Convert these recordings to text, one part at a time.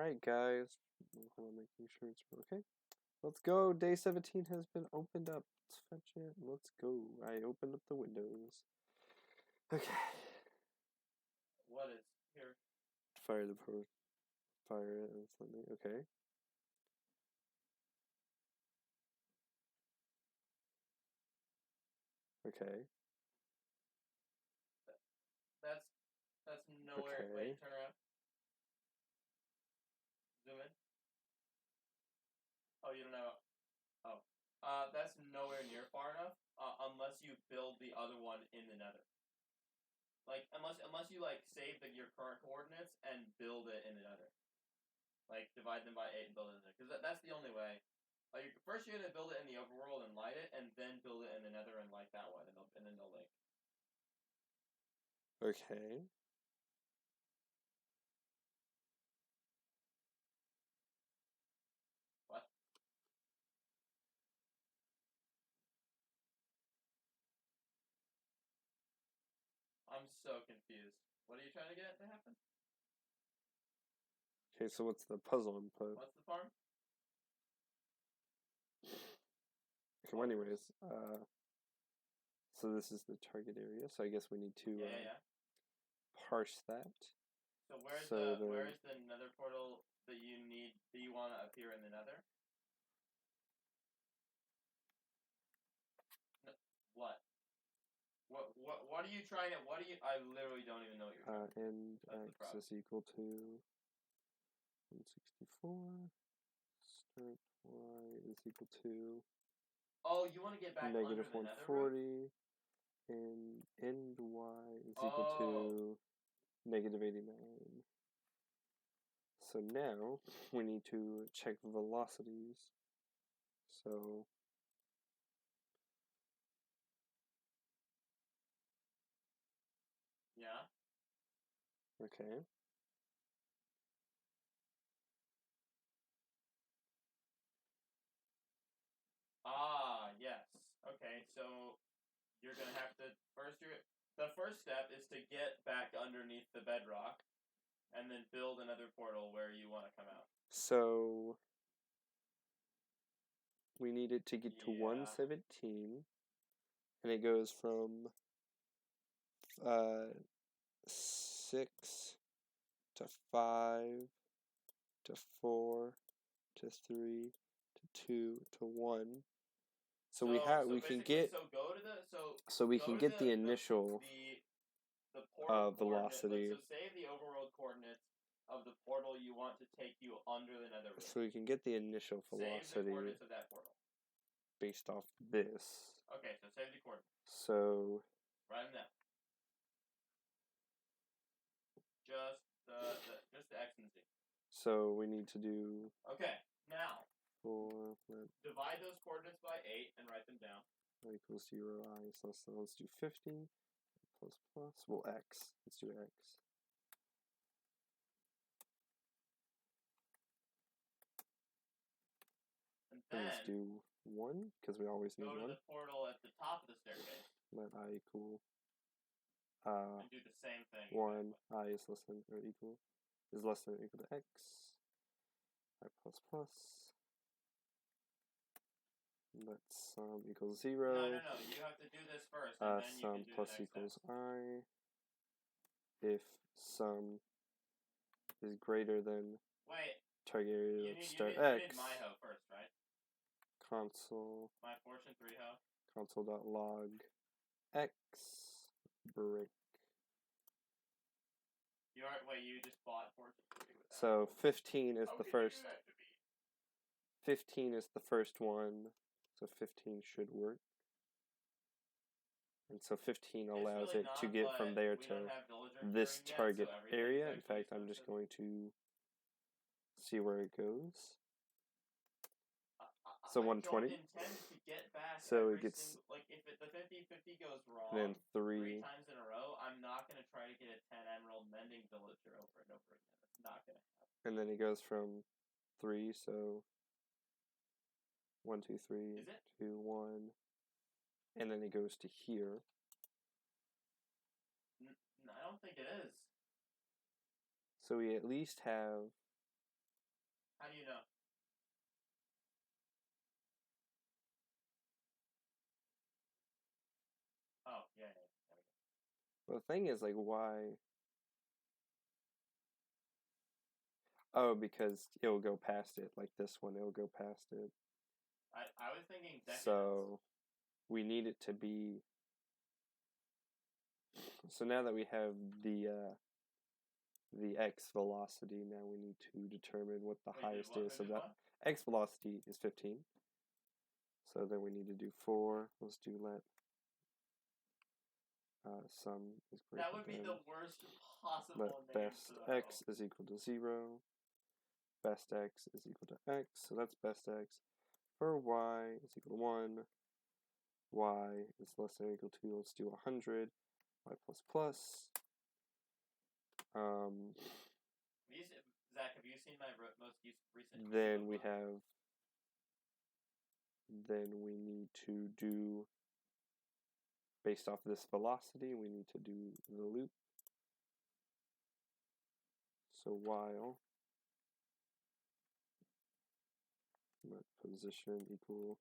Alright, guys. I'm making sure it's okay. Let's go. Day 17 has been opened up. Let's fetch it. Let's go. I opened up the windows. Okay. What is here? Fire the post. Fire it and something. Okay. Okay. That's nowhere. Okay. Wait, turn around. Zoom in. Oh, you don't know. Oh, that's nowhere near far enough. Unless you build the other one in the Nether. Like unless you like save your current coordinates and build it in the Nether. Like divide them by 8 and build it in there, because that's the only way. Like first you're gonna build it in the overworld and light it, and then build it in the Nether and light that one, and then they'll link. Okay. What? I'm so confused. What are you trying to get to happen? Okay, so what's the puzzle input? What's the farm? Okay, well, anyways, so this is the target area, so I guess we need to Yeah. parse that. So where's the Nether portal that you want to appear in the Nether? No, what? What are you trying to? I literally don't even know what you're trying to. And That's x is equal to 164. Start y is equal to Oh, you want to get back under negative the Nether roof? 140, and end y is equal Oh. to negative 89. So now we need to check velocities. So Yeah. okay. Ah, yes. Okay, so you're gonna have to the first step is to get back underneath the bedrock, and then build another portal where you want to come out. So we need it to get to Yeah. 117, and it goes from 6 to 5 to 4 to 3 to 2 to 1. So we can get the initial the portal velocity. So save the overworld coordinates of the portal you want to take you under the Nether roof. So we can get the initial velocity. Save the coordinates of that portal. Based off this. Okay, so save the coordinates. So Write them down. Just the X and Z. So we need to do. Okay, now 4. Divide those coordinates by 8 and write them down. Y equals 0, I is less than. Let's do 50 plus plus. Well, x. Let's do x. And then let's do 1 because we always need 1. Go to the portal at the top of the staircase. Let I equal. And do the same thing. 1 I is less than or equal is less than or equal to x. I plus plus. Let's sum equals 0. No. You have to do this first. And then Sum you can do plus the next equals step. I. If sum is greater than target area start x. You need my hoe first, right? Console. My fortune 3 hoe. Console.log x break. You just bought fortune 3 with that. So 15 is How the can first. You do that to me? 15 is the first one, so 15 should work. And so 15 allows really it to get from there to this target area. In fact, I'm just going to see where it goes. So 120. Don't intend to get back so it gets if the 50-50 goes wrong then 3 times in a row, I'm not going to try to get a 10 emerald mending villager over and over again. It's not going to happen. And then it goes from 3, so 1, 2, 3, 2, 1, and then it goes to here. I don't think it is. So we at least have How do you know? Oh, yeah. There we go. Well, the thing is, like, why? Oh, because it'll go past it. Like this one, it'll go past it. I was thinking decadence. So we need it to be. So now that we have the x velocity, now we need to determine what the highest is. So that x velocity is 15. So then we need to do 4. Let's do let sum is greater That would be than, the worst possible let name best for the x is equal to 0. Best x is equal to x. So that's best x. For y is equal to 1. Y is less than or equal to, let's do 100. Y plus plus. Zach, have you seen my most recent? Then we have. Then we need to do, based off this velocity, we need to do the loop. So while let position equal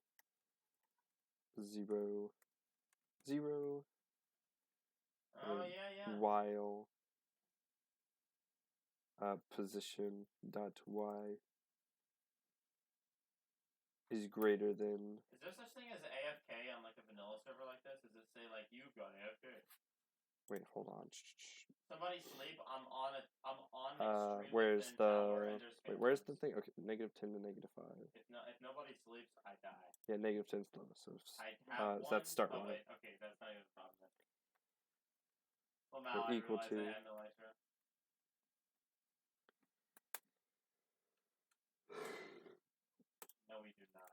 0, 0. Oh, yeah. While position dot y is greater than. Is there such thing as AFK on like a vanilla server like this? Does it say like you've got AFK? Wait, hold on. Somebody sleep. I'm on extremely Where's thin tower the? and there's Wait, where's the thing? Okay, -10 to -5. If nobody sleeps, I die. Yeah, -10 is low. So I have one. that's start oh, y. wait, okay, that's not even a problem. Well, now Or I equal realize to. I have no extra. No, we do not.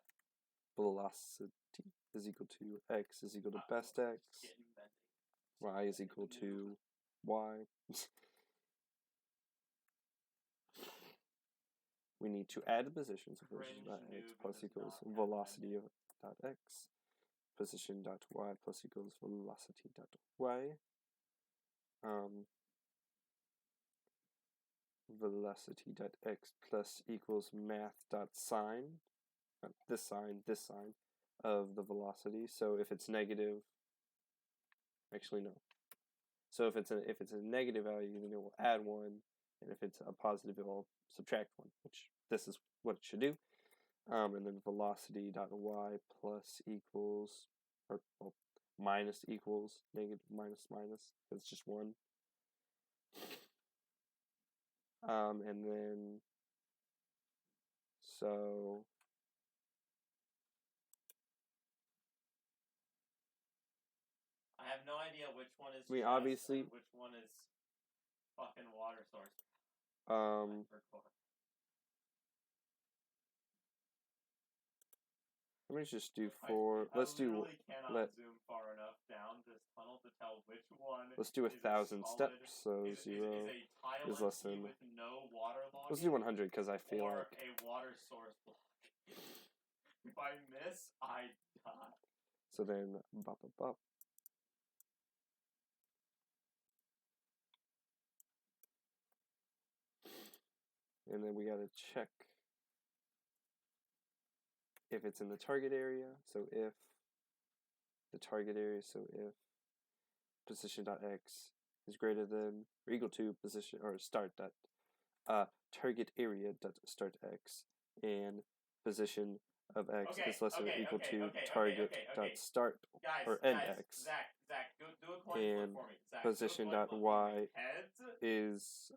Velocity is equal to x is equal to best x. Y is equal to y. We need to add the positions of position dot x plus equals velocity of dot x. Position dot y plus equals velocity dot y. Velocity dot x plus equals math dot sign. This sign of the velocity. So if it's negative, actually no. So if it's a negative value, then it will add 1, and if it's a positive, it will subtract 1, which this is what it should do. And then velocity dot y plus equals, or well, minus equals negative minus minus. It's just 1. And then so. I have no idea which one is. Obviously. Which one is fucking water source. Let me just do 4. Let's do. Cannot zoom far enough down this tunnel to tell which one. Let's do 1,000 steps. So 0 is less than. With no water logging, let's do 100 because I feel or like a water source block. If I miss, I die. So then, bop, bop, bop. And then we gotta check if it's in the target area. So if the target area, so if position.x is greater than or equal to position or start dot target area dot start x, and position of x is less than or equal to target dot start or end x. Zach, do a coin flip for me. Zach, position dot y is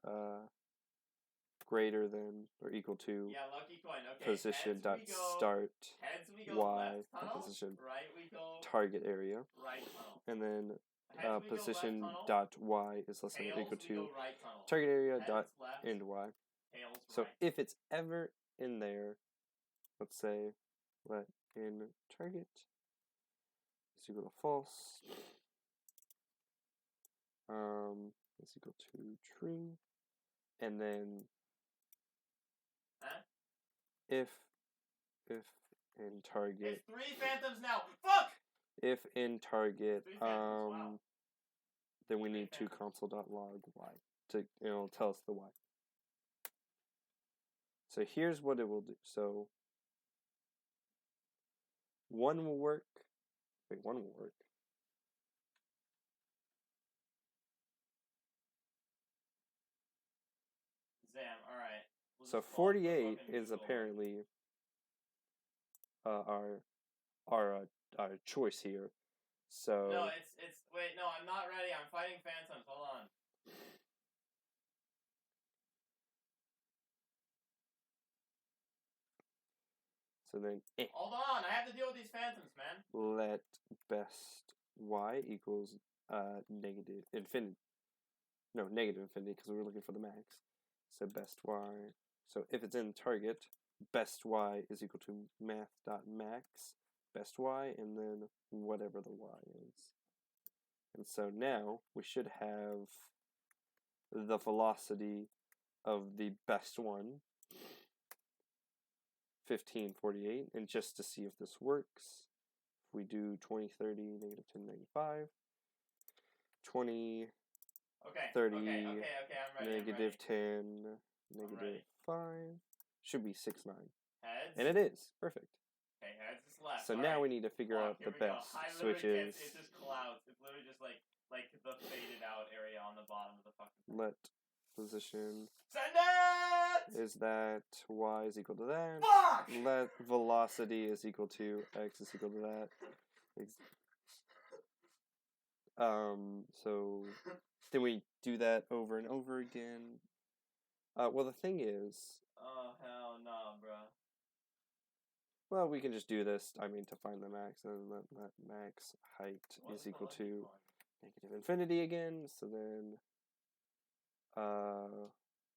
greater than or equal to lucky coin. position dot start y position target area, and then position dot y is less than or equal to target area dot end y. So if it's ever in there, let's say let in target is equal to false, is equal to true, and then if in target, it's 3 phantoms now. Fuck. If in target, then we need to console.log y to tell us the y. So here's what it will do. So one will work. Wait, one will work. Zam, alright. So 48 is apparently our choice here. So no, it's wait, no, I'm not ready. I'm fighting phantoms. Hold on. So then hold on, I have to deal with these phantoms, man. Let best y equals negative infinity. No, negative infinity because we were looking for the max. So best y. So if it's in target, best y is equal to math.max best y and then whatever the y is. And so now we should have the velocity of the best one, 1548, and just to see if this works, if we do 20, 30, negative 10, negative 5, 20, okay, 30, okay, I'm ready. negative 10, negative 5, should be 6, 9. Heads? And it is. Perfect. Okay, heads is left. So now we need to figure out the best, which is... It's just clouds. It's literally just like the faded out area on the bottom of the fucking thing. Let position... Send it! Is that y is equal to that? Fuck! Let velocity is equal to x is equal to that. So then we do that over and over again. Well, the thing is... Oh, hell no, bro. Well, we can just do this, to find the max, and that max height is equal to negative infinity again, so then...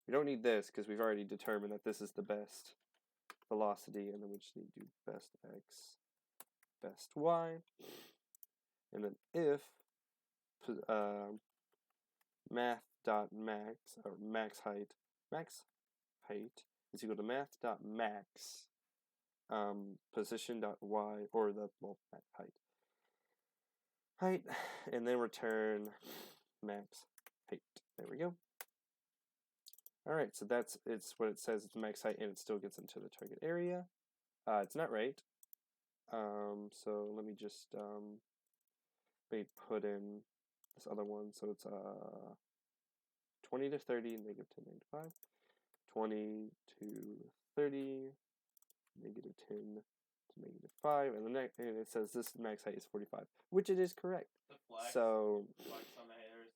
we don't need this, because we've already determined that this is the best velocity, and then we just need to do best x, best y, and then if math.max, or max height is equal to math.max position.y, or the height, and then return max height. There we go. Alright, so it's what it says, it's max height, and it still gets into the target area. It's not right. So let me just put in this other one. So it's 20 to 30, negative 10, negative 5. 20 to 30, negative 10 to negative 5, and it says this max height is 45, which it is correct. The flex. So flex on the haters.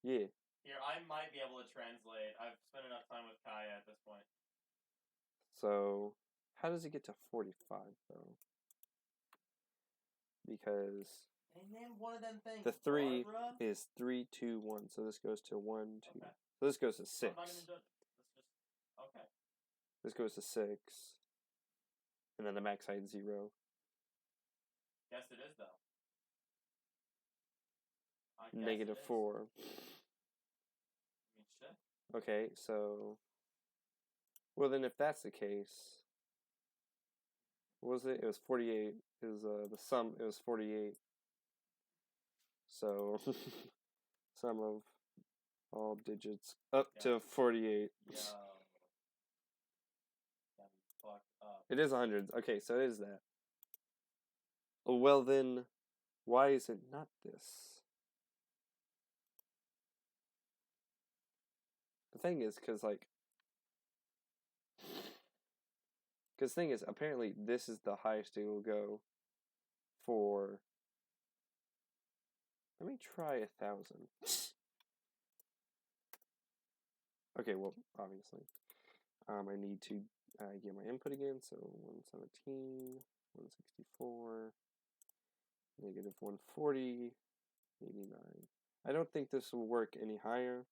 Yeah. Here, I might be able to translate. I've spent enough time with Kaya at this point. So how does it get to 45 though? Because name one of them things. The 3 Barbara? is 3, 2, 1. So this goes to 1, 2. Okay. So this goes to 6. I'm not gonna do it. Okay. This goes to 6. And then the max height 0. Yes, it is though. Negative 4. I mean, shit. Okay, so... Well, then if that's the case... What was it? It was 48. It was, the sum, it was 48. So... sum of all digits up to 48. Yo. Fucked up. It is 100. Okay, so it is that. Well then, why is it not this? The thing is, because apparently this is the highest it will go for... Let me try 1,000. Okay, well, obviously. I need to get my input again, so 117, 164, negative 140, 89. I don't think this will work any higher,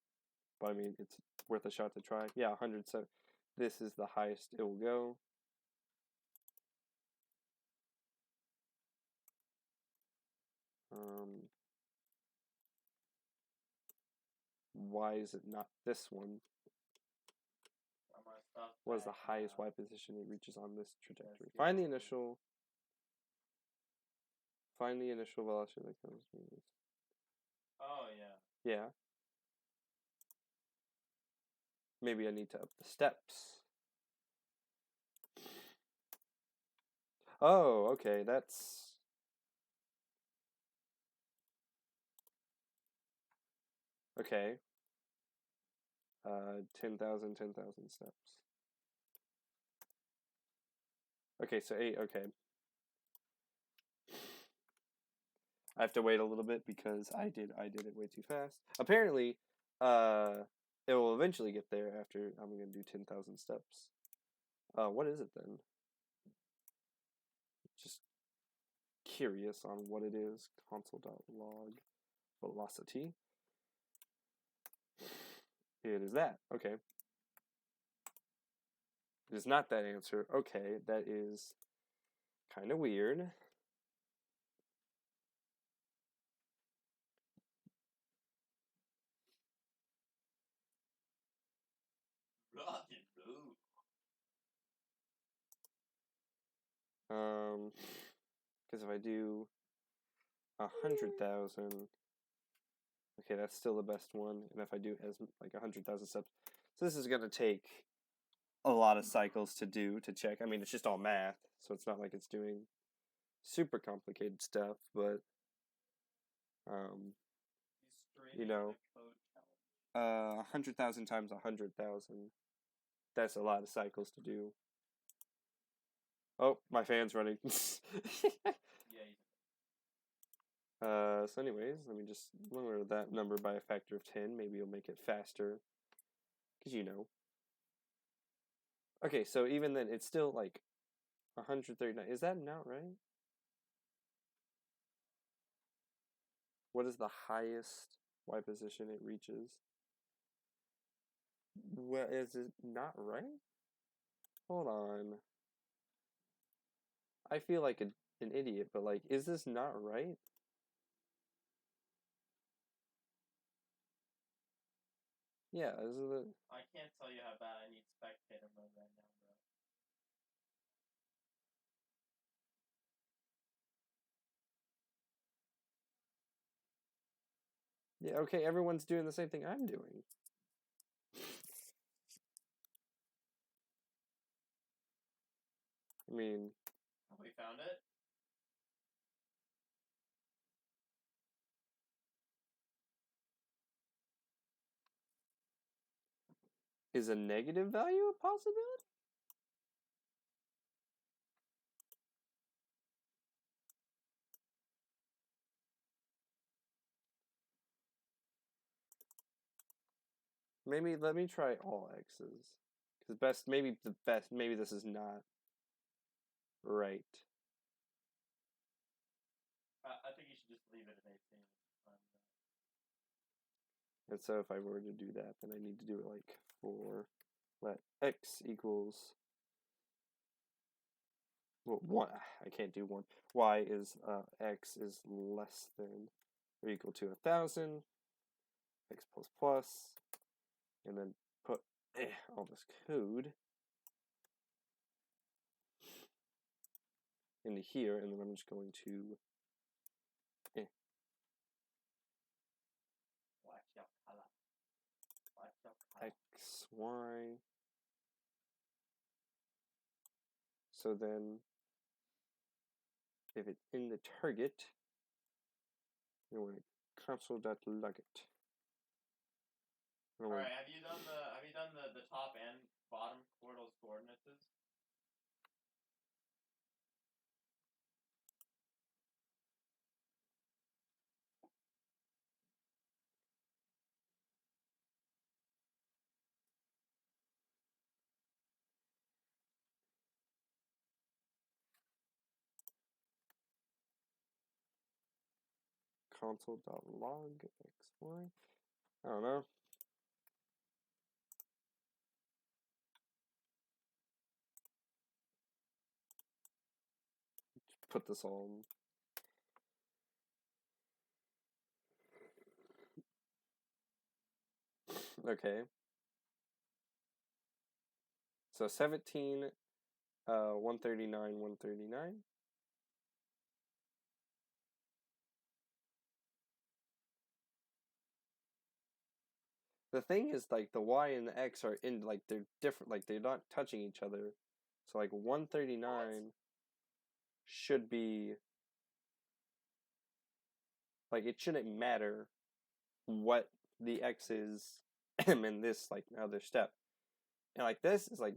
but I mean, it's worth a shot to try. Yeah, 100, so this is the highest it will go. Why is it not this one? What is the highest Y position it reaches on this trajectory? Find the initial velocity that comes. Oh yeah. Yeah. Maybe I need to up the steps. Oh, okay, that's... Okay. 10,000 steps. Okay, so 8, okay. I have to wait a little bit because I did it way too fast. Apparently, it will eventually get there after I'm going to do 10,000 steps. What is it then? Just curious on what it is. Console.log velocity. It is that. Okay. It is not that answer. Okay, that is kind of weird. Because if I do 100,000, okay, that's still the best one. And if I do as like 100,000 steps, so this is gonna take a lot of cycles to do to check. I mean, it's just all math, so it's not like it's doing super complicated stuff, but you know, 100,000 times 100,000. That's a lot of cycles to do. Oh, my fan's running. So anyways, let me just lower that number by a factor of 10. Maybe you'll make it faster. Because you know. Okay, so even then, it's still like 139. Is that not right? What is the highest Y position it reaches? Well, is it not right? Hold on. I feel like an idiot, but like, is this not right? Yeah, this is the... I can't tell you how bad I need spectator mode right now, bro. Yeah, okay, everyone's doing the same thing I'm doing. I mean... Have we found it? Is a negative value a possibility? Maybe, let me try all x's. Because maybe this is not right. I think you should just leave it at 18. And so if I were to do that, then I need to do it like for let x equals, well, 1, I can't do 1. Y is, x is less than or equal to 1,000, x plus plus, and then put all this code into here, and then I'm just going to x, y. So then, if it's in the target, you want to console.log it. All right, have you done the top and bottom coordinates? Console.log xy. I don't know. Put this all in. Okay. So 17, 139, 139. The thing is, like, the y and the x are in, like, they're different, like, they're not touching each other. So, like, 139 should be, like, it shouldn't matter what the x is in this, like, other step. And, like, this is, like,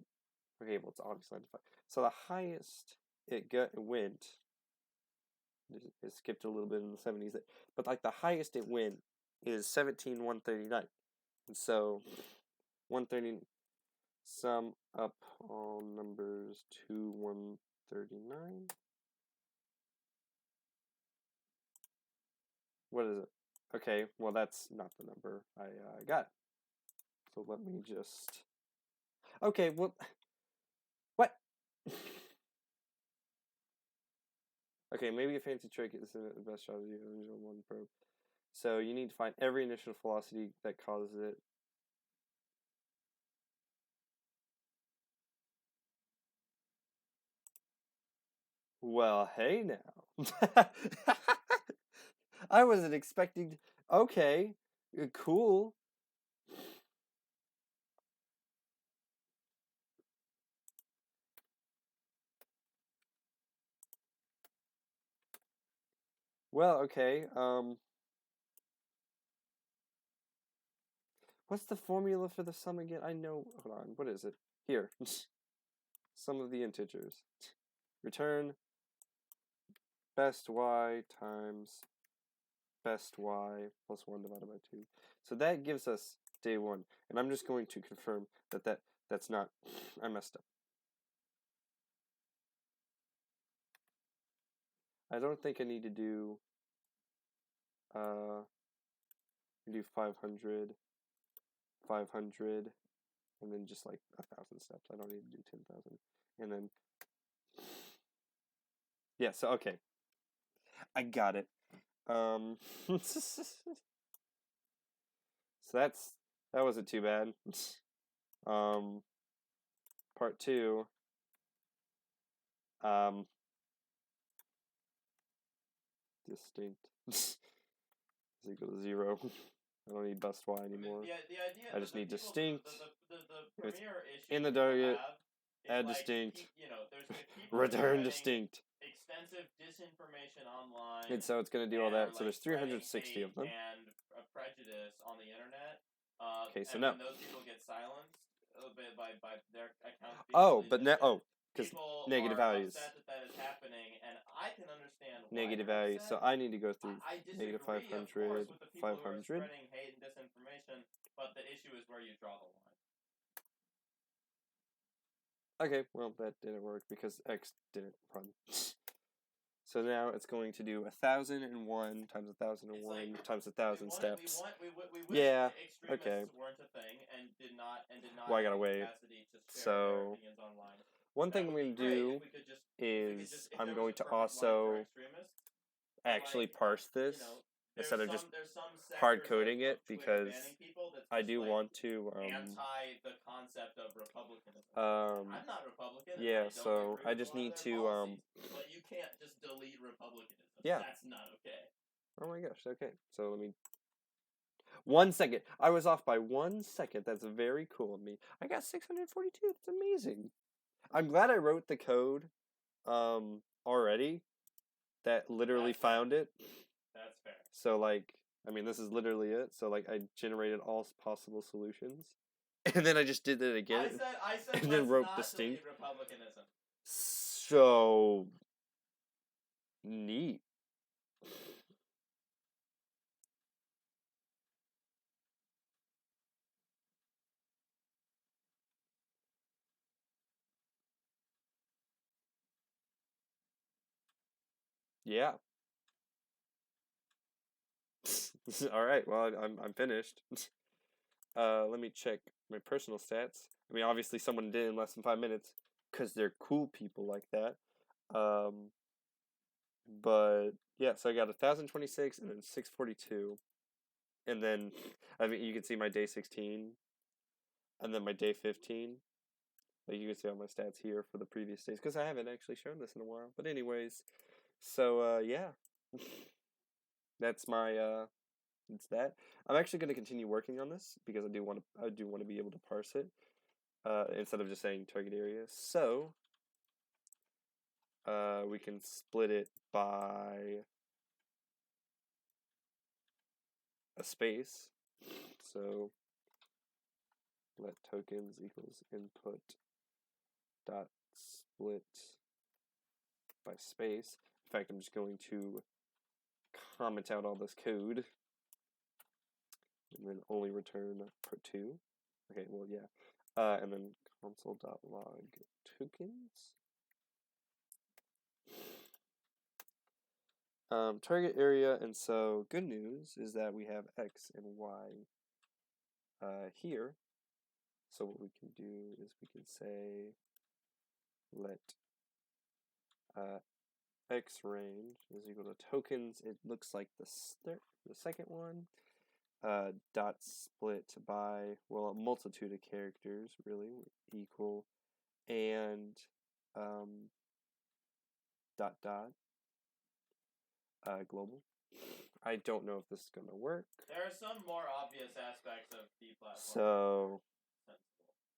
okay, well, it's obviously identified. So the highest it went, it skipped a little bit in the 70s, but, like, the highest it went is 17,139. And so 130, sum up all numbers to 139. What is it? Okay, well, that's not the number I got. So let me just... Okay, well... What? Okay, maybe a fancy trick is the best strategy of original one probe. So you need to find every initial velocity that causes it. Well, hey now. I wasn't expecting... Okay, cool. Well, okay, what's the formula for the sum again? I know, hold on, what is it? Here, sum of the integers. Return best y times best y plus 1 divided by 2. So that gives us day 1, and I'm just going to confirm that that's not, I messed up. I don't think I need to do 500, 500, and then just like 1,000 steps. I don't need to do 10,000. And then, yeah, so, okay. I got it. So that wasn't too bad. Part 2, distinct is equal to 0. I don't need best y anymore. The idea, I just need distinct. The premier issue in the people target, have add is, like, distinct. there's people Return spreading distinct. extensive disinformation online. And so it's going to do all that. So Like, there's 360 of them. And prejudice on the internet. Okay, so and no. when those people get silenced by their accounts being because negative values. upset that is happening, and I can understand why Negative they're values. upset. So I need to go through I disagree, negative 500, of course, with the people 500. who are spreading hate and disinformation, but the issue is where you draw the line. Okay, well, that didn't work because X didn't run. So now it's going to do 1,001 times 1,001 times 1,000 steps. We wish extremists weren't a thing and did not well, I gotta have wait. capacity to share their opinions online. One thing I'm going to do is I'm going to also actually parse this instead of just hard coding it, because I do want to anti the concept of republicanism. I'm not Republican. Yeah, so I just need to but you can't just delete republicanism. Yeah. That's not okay. Oh my gosh, okay. So let me 1 second. I was off by 1 second. That's very cool of me. I got 642. That's amazing. I'm glad I wrote the code already that literally found it. That's fair. So, like, I mean, this is literally it. So, like, I generated all possible solutions. And then I just did it again. I said and then wrote not distinct. Republicanism. So neat. Yeah. All right. Well, I'm finished. Let me check my personal stats. I mean, obviously someone did in less than 5 minutes because they're cool people like that. But yeah, so I got 1,026 and then 642, and then I mean you can see my day 16, and then my day 15. Like you can see all my stats here for the previous days because I haven't actually shown this in a while. But anyways, so yeah, that's my it's that. I'm actually going to continue working on this because I do want to be able to parse it instead of just saying target area. So we can split it by a space. So let tokens equals input dot split by space. In fact, I'm just going to comment out all this code and then only return part 2. Okay, well, yeah. And then console.log tokens. Target area, and so good news is that we have X and Y here. So what we can do is we can say let X range is equal to tokens. It looks like the second one. Dot split by, well, a multitude of characters, really, equal, and dot dot global. I don't know if this is going to work. There are some more obvious aspects of the platform. So,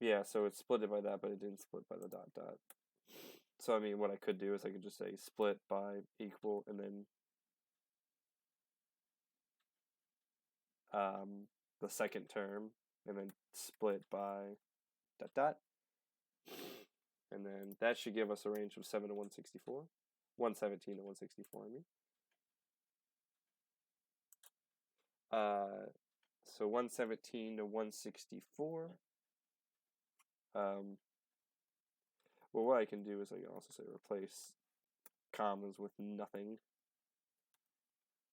yeah, so it's split by that, but it didn't split by the dot dot. So, I mean, what I could do is I could just say split by equal, and then the second term, and then split by dot dot. And then that should give us a range of 7 to 164. 117 to 164, I mean. So 117 to 164. Well, what I can do is I can also say replace commas with nothing.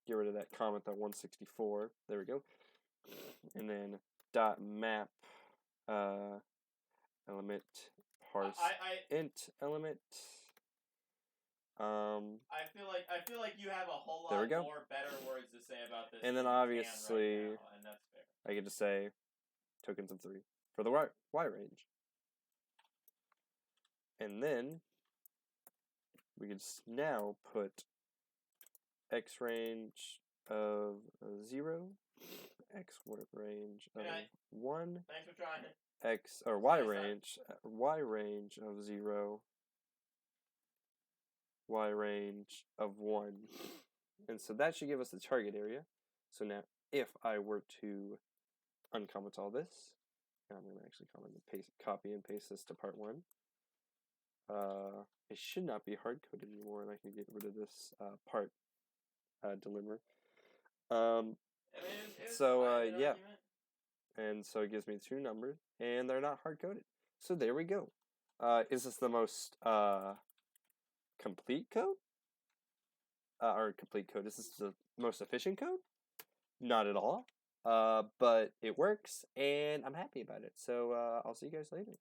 Get rid of that comma at 164. There we go. And then dot map element parse int element. I feel like you have a whole there we lot go. more better words to say about this. And then than you obviously, can right now, and that's fair. I get to say tokens of 3 for the Y range. And then we could now put X range of 0, X range of 1, Thanks for trying. X or Y range of 0, Y range of 1. And so that should give us the target area. So now if I were to uncomment all this, and I'm going to actually copy and paste this to part 1. It should not be hard-coded anymore, and I can get rid of this part deliver. Yeah. And so it gives me 2 numbers, and they're not hard-coded. So there we go. Is this the most complete code? Or complete code? Is this the most efficient code? Not at all. But it works, and I'm happy about it. So I'll see you guys later.